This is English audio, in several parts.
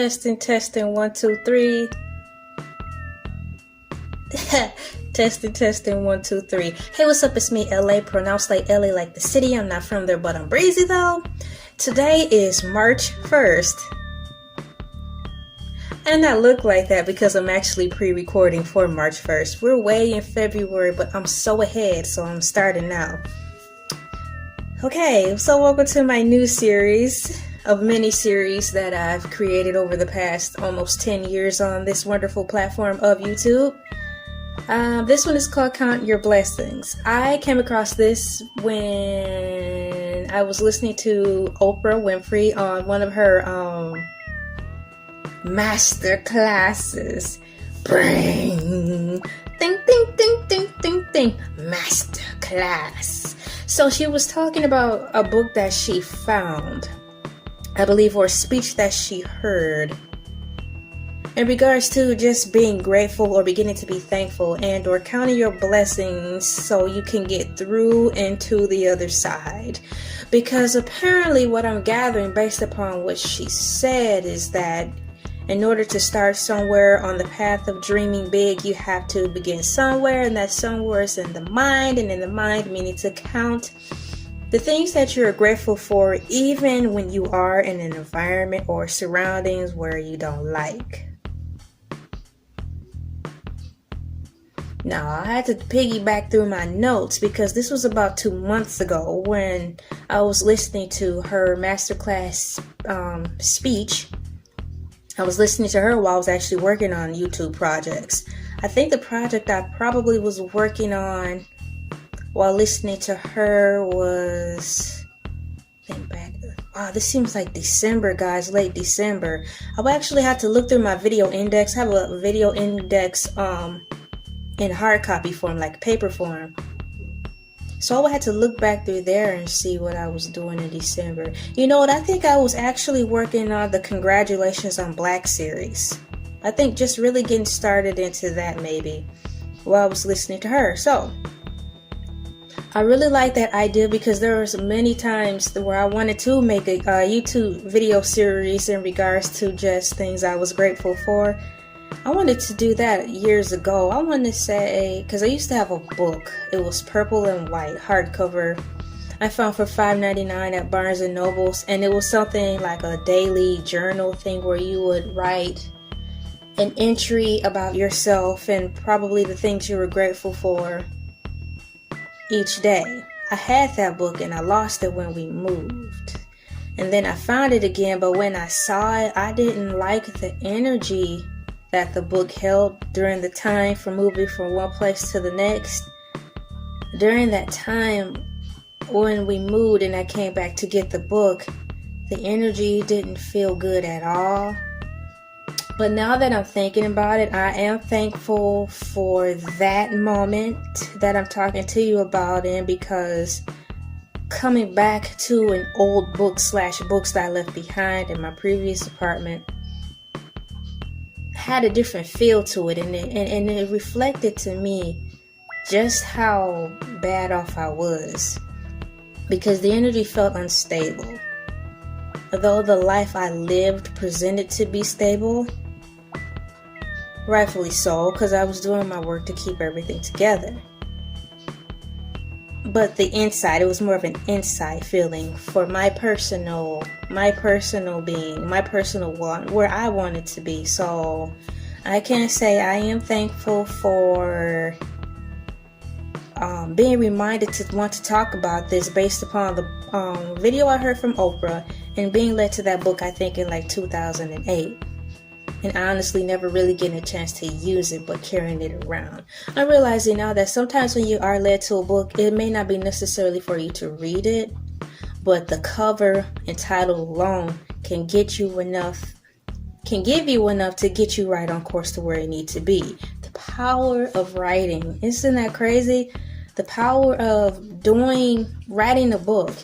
Testing, 1, 2, 3. Testing, 1, 2, 3. Hey, what's up? It's me, Elay, pronounced like LA, like the city. I'm not from there, but I'm breezy though. Today is March 1st. And I look like that because I'm actually pre-recording for March 1st. We're way in February, but I'm so ahead, so I'm starting now. Okay, so welcome to my new series of mini-series that I've created over the past almost 10 years on this wonderful platform of YouTube. This one is called Count Your Blessings. I came across this when I was listening to Oprah Winfrey on one of her master classes. Bring, ding, ding, ding, ding, ding, ding, master class. So she was talking about a book that she found, I believe, or a speech that she heard in regards to just being grateful or beginning to be thankful and or counting your blessings so you can get through into the other side. Because apparently what I'm gathering based upon what she said is that in order to start somewhere on the path of dreaming big, you have to begin somewhere, and that somewhere is in the mind, and in the mind meaning to count the things that you're grateful for, even when you are in an environment or surroundings where you don't like. Now, I had to piggyback through my notes because this was about 2 months ago when I was listening to her masterclass speech. I was listening to her while I was actually working on YouTube projects. I think the project I probably was working on while listening to her was, think back, wow, this seems like December, guys, late December. I would actually have to look through my video index. I have a video index in hard copy form, like paper form. So I would have to look back through there and see what I was doing in December. You know what? I think I was actually working on the Congratulations on Black series. I think just really getting started into that maybe while I was listening to her. So I really like that idea because there was many times where I wanted to make a YouTube video series in regards to just things I was grateful for. I wanted to do that years ago. I wanted to say, because I used to have a book. It was purple and white, hardcover. I found for $5.99 at Barnes & Nobles. And it was something like a daily journal thing where you would write an entry about yourself and probably the things you were grateful for each day. I had that book and I lost it when we moved. And then I found it again, but when I saw it, I didn't like the energy that the book held during the time for moving from one place to the next. During that time when we moved and I came back to get the book, the energy didn't feel good at all. But now that I'm thinking about it, I am thankful for that moment that I'm talking to you about, and because coming back to an old book / books that I left behind in my previous apartment had a different feel to it, and it reflected to me just how bad off I was, because the energy felt unstable. Although the life I lived presented to be stable, rightfully so, because I was doing my work to keep everything together. But the inside, it was more of an inside feeling for my personal being, my personal want, where I wanted to be. So I can say I am thankful for being reminded to want to talk about this based upon the video I heard from Oprah and being led to that book, I think in like 2008. And honestly never really getting a chance to use it, but carrying it around. I'm realizing now that sometimes when you are led to a book, it may not be necessarily for you to read it, but the cover and title alone can give you enough to get you right on course to where you need to be. The power of writing, isn't that crazy? The power of writing a book.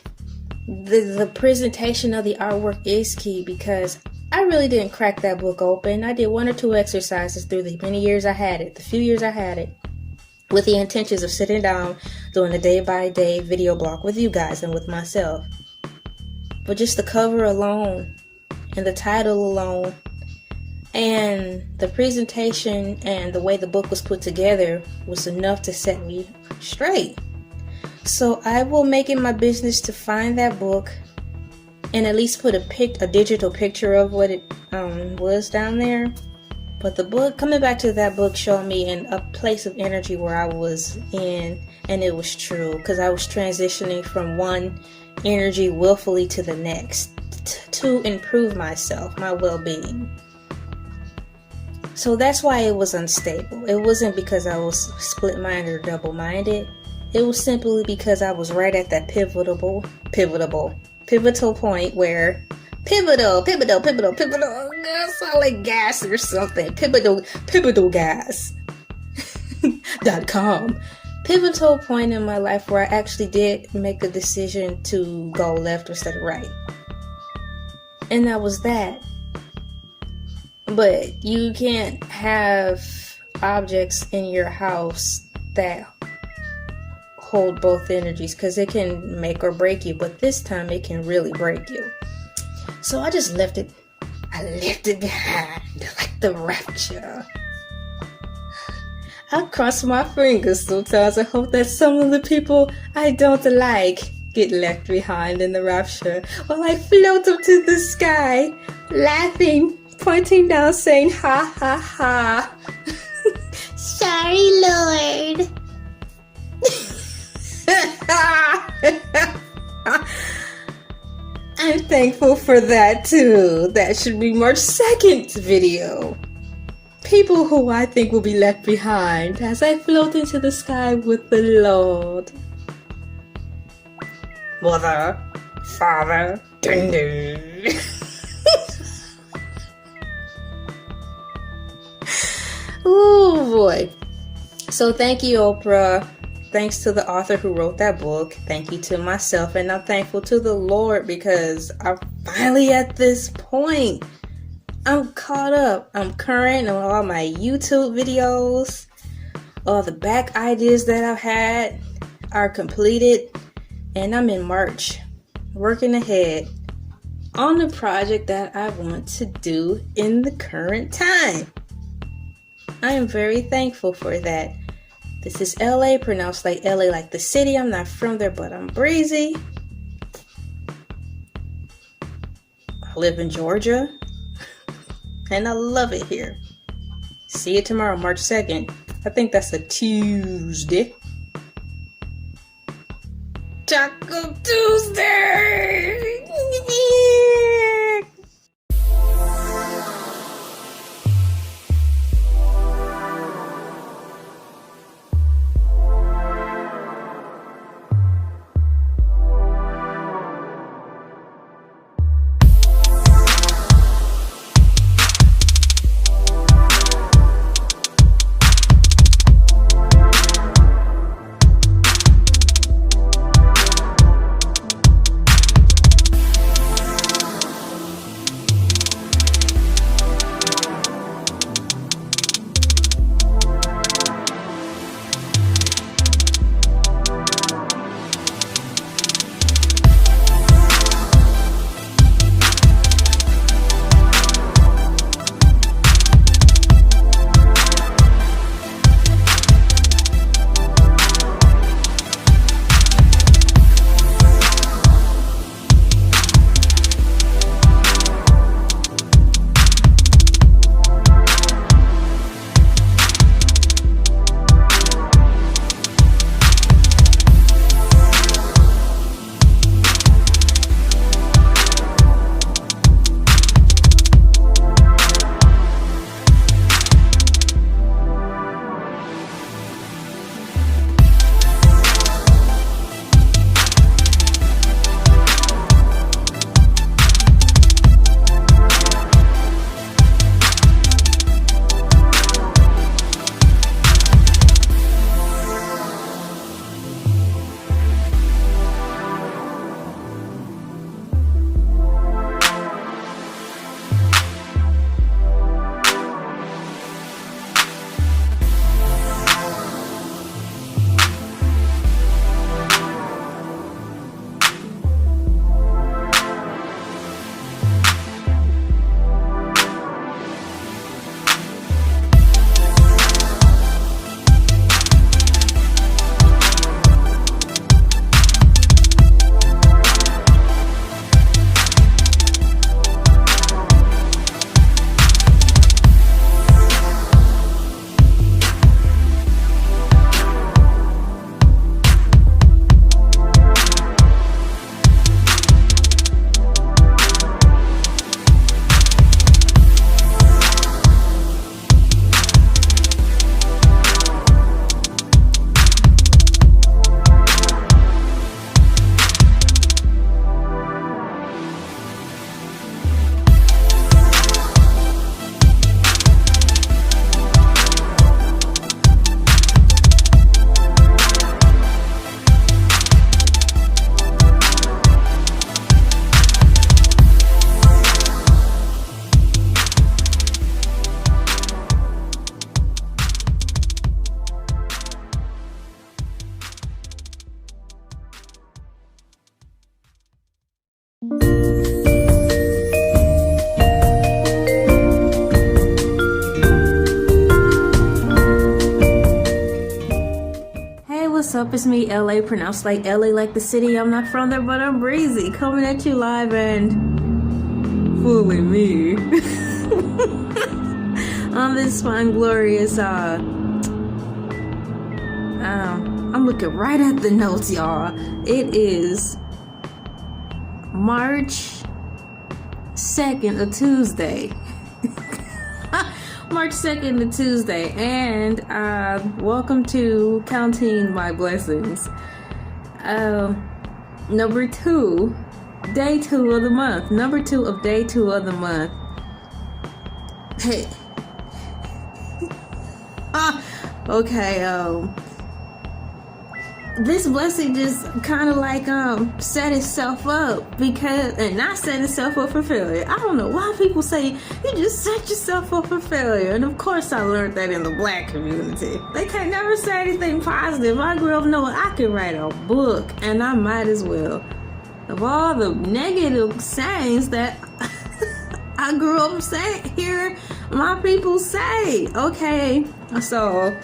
The presentation of the artwork is key, because I really didn't crack that book open. I did 1 or 2 exercises through the many years I had it, the few years I had it, with the intentions of sitting down, doing a day-by-day video blog with you guys and with myself. But just the cover alone, and the title alone, and the presentation and the way the book was put together was enough to set me straight. So I will make it my business to find that book and at least put a digital picture of what it was down there. But the book, coming back to that book, showed me in a place of energy where I was in, and it was true, because I was transitioning from one energy willfully to the next to improve myself, my well-being. So that's why it was unstable. It wasn't because I was split-minded or double-minded. It was simply because I was right at that pivotal point where pivotal. That sounds like gas or something. Pivotal gas.com. Pivotal point in my life where I actually did make a decision to go left instead of right. And that was that. But you can't have objects in your house that hold both energies, because it can make or break you, but this time it can really break you. So I just left it behind like the rapture. I cross my fingers sometimes. I hope that some of the people I don't like get left behind in the rapture while I float up to the sky, laughing, pointing down, saying ha ha ha. Sorry, Lord. I'm thankful for that too. That should be March 2nd video. People who I think will be left behind as I float into the sky with the Lord. Mother, Father, ding ding. Oh boy. So thank you, Oprah. Thanks to the author who wrote that book. Thank you to myself, and I'm thankful to the Lord because I'm finally at this point. I'm caught up. I'm current on all my YouTube videos. All the back ideas that I've had are completed, and I'm in March, working ahead on the project that I want to do in the current time. I am very thankful for that. This is Elay, pronounced like LA, like the city. I'm not from there, but I'm breezy. I live in Georgia, and I love it here. See you tomorrow, March 2nd. I think that's a Tuesday. Taco Tuesday! what's up? It's me, Elay, pronounced like LA, like the city. I'm not from there, but I'm breezy. Coming at you live and fully me. On this fun, glorious, I'm looking right at the notes, y'all. It is March 2nd, a Tuesday. March 2nd, a Tuesday, and welcome to Counting My Blessings. Number 2, day 2 of the month. Number 2 of day 2 of the month. Hey. Okay, this blessing just kind of like set itself up not set itself up for failure. I don't know why people say you just set yourself up for failure, and of course I learned that in the black community. They can't never say anything positive. I grew up knowing I could write a book, and I might as well. Of all the negative sayings that I grew up hearing my people say. Okay, so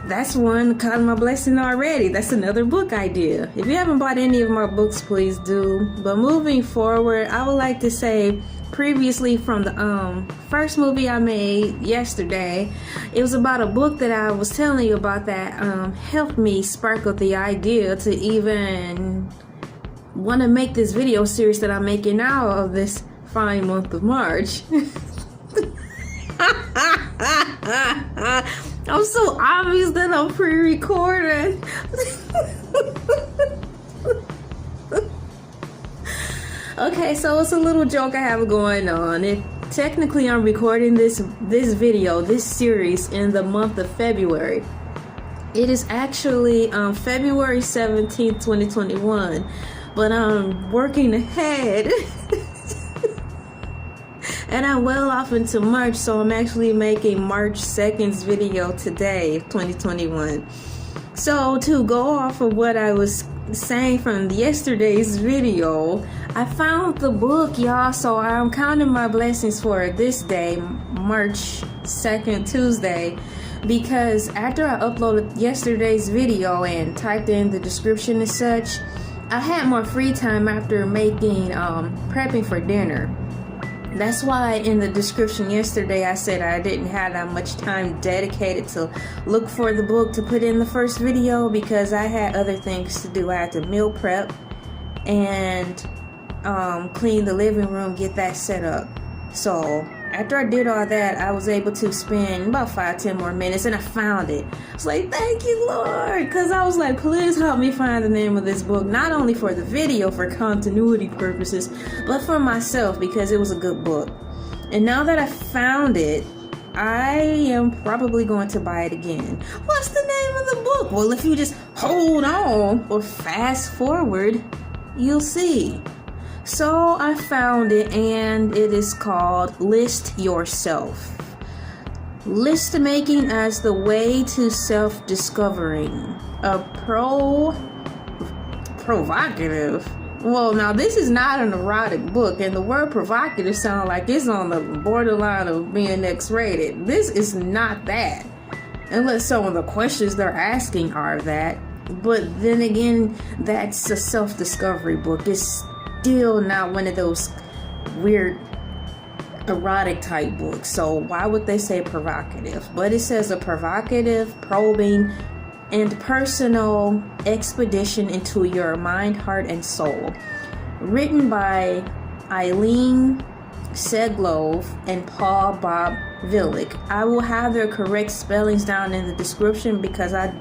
that's one kind of my blessing already. That's another book idea. If you haven't bought any of my books, please do. But moving forward, I would like to say previously from the first movie I made yesterday, it was about a book that I was telling you about that helped me sparkle the idea to even want to make this video series that I'm making now of this fine month of March. I'm so obvious that I'm pre-recorded. Okay, so it's a little joke I have going on. Technically, I'm recording this video, this series, in the month of February. It is actually February 17th, 2021, but I'm working ahead. And I'm well off into March, so I'm actually making March 2nd's video today, 2021. So to go off of what I was saying from yesterday's video, I found the book, y'all, so I'm counting my blessings for this day, March 2nd, Tuesday, because after I uploaded yesterday's video and typed in the description and such, I had more free time after prepping for dinner. That's why in the description yesterday I said I didn't have that much time dedicated to look for the book to put in the first video, because I had other things to do. I had to meal prep and clean the living room, get that set up. So after I did all that, I was able to spend about 5-10 more minutes, and I found it. I was like, thank you, Lord, because I was like, please help me find the name of this book, not only for the video for continuity purposes, but for myself, because it was a good book. And now that I found it, I am probably going to buy it again. What's the name of the book? Well, if you just hold on or fast forward, you'll see. So I found it, and it is called List Yourself. List making as the way to self-discovering. A provocative. Well, now this is not an erotic book, and the word provocative sounds like it's on the borderline of being X-rated. This is not that, unless some of the questions they're asking are that. But then again, that's a self-discovery book. It's still not one of those weird erotic type books, so why would they say provocative? But it says a provocative, probing, and personal expedition into your mind, heart, and soul. Written by Eileen Seglove and Paul Bob Villick. I will have their correct spellings down in the description, because I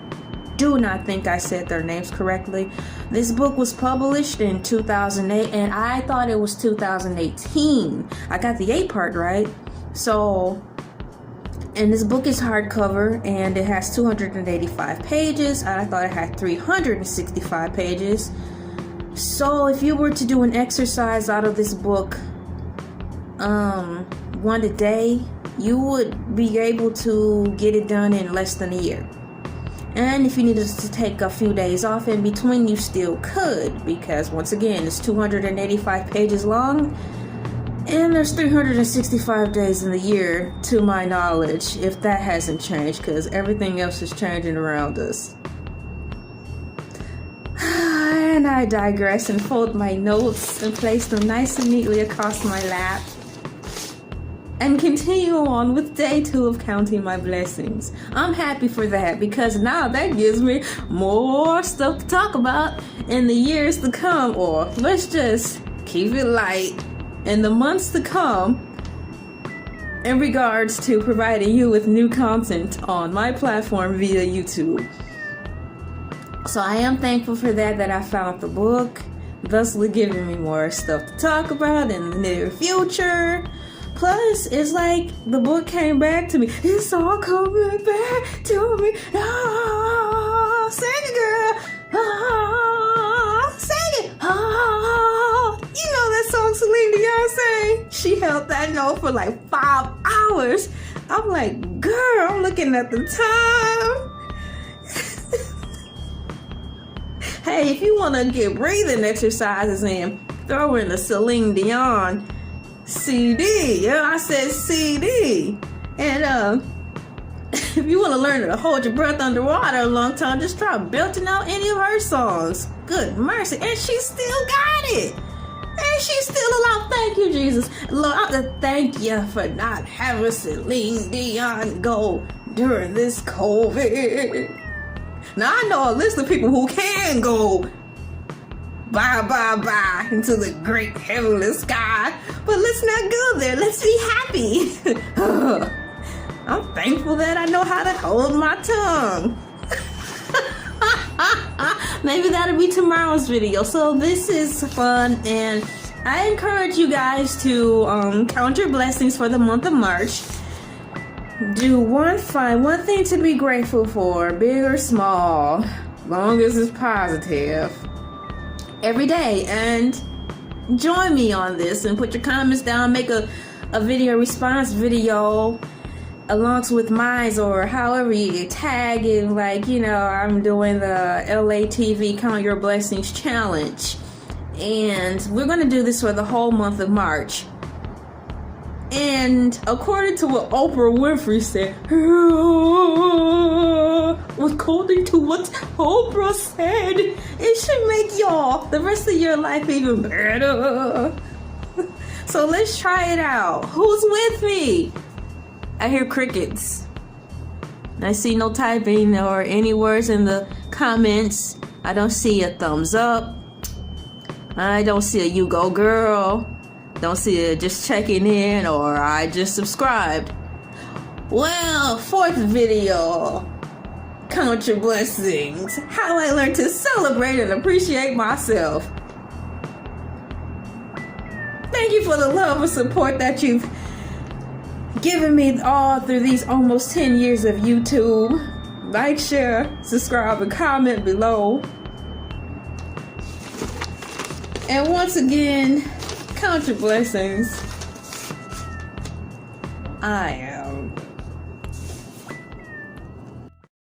do not think I said their names correctly. This book was published in 2008, and I thought it was 2018. I got the 8 part right. So, and this book is hardcover, and it has 285 pages. I thought it had 365 pages. So if you were to do an exercise out of this book, one a day, you would be able to get it done in less than a year. And if you needed to take a few days off in between, you still could, because once again, it's 285 pages long, and there's 365 days in the year, to my knowledge, if that hasn't changed, because everything else is changing around us. I digress and fold my notes and place them nice and neatly across my lap and continue on with day 2 of counting my blessings. I'm happy for that because now that gives me more stuff to talk about in the years to come, or let's just keep it light, in the months to come, in regards to providing you with new content on my platform via YouTube. So I am thankful for that I found the book, thusly giving me more stuff to talk about in the near future. Plus, it's like the book came back to me. It's all coming back to me. Oh, sing it, girl. Oh, sing it. Oh. You know that song Celine Dion sang? She held that note for like 5 hours. I'm like, girl, I'm looking at the time. Hey, if you want to get breathing exercises in, throw in the Celine Dion CD. Yeah, I said CD. And if you want to learn to hold your breath underwater a long time, just try belting out any of her songs. Good mercy. And she still got it. And she's still alive. Thank you, Jesus. Lord, thank you for not having Celine Dion go during this COVID. Now, I know a list of people who can go bye into the great heavenly sky, but let's not go there. Let's be happy. I'm thankful that I know how to hold my tongue. Maybe that'll be tomorrow's video. So this is fun, and I encourage you guys to count your blessings for the month of March. Find one thing to be grateful for, big or small, long as it's positive, every day. And join me on this and put your comments down. Make a video response video along with mine, or however you tag it. Like, you know, I'm doing the Elaytv Count Your Blessings Challenge, and we're going to do this for the whole month of March. And according to what Oprah Winfrey said, according to what Oprah said, it should make y'all the rest of your life even better. So let's try it out. Who's with me? I hear crickets. I see no typing or any words in the comments. I don't see a thumbs up. I don't see a you go girl. Don't see it just checking in, or I just subscribed. Well, 4th video, count your blessings. How I learned to celebrate and appreciate myself. Thank you for the love and support that you've given me all through these almost 10 years of YouTube. Like, share, subscribe, and comment below. And once again, count your blessings. I am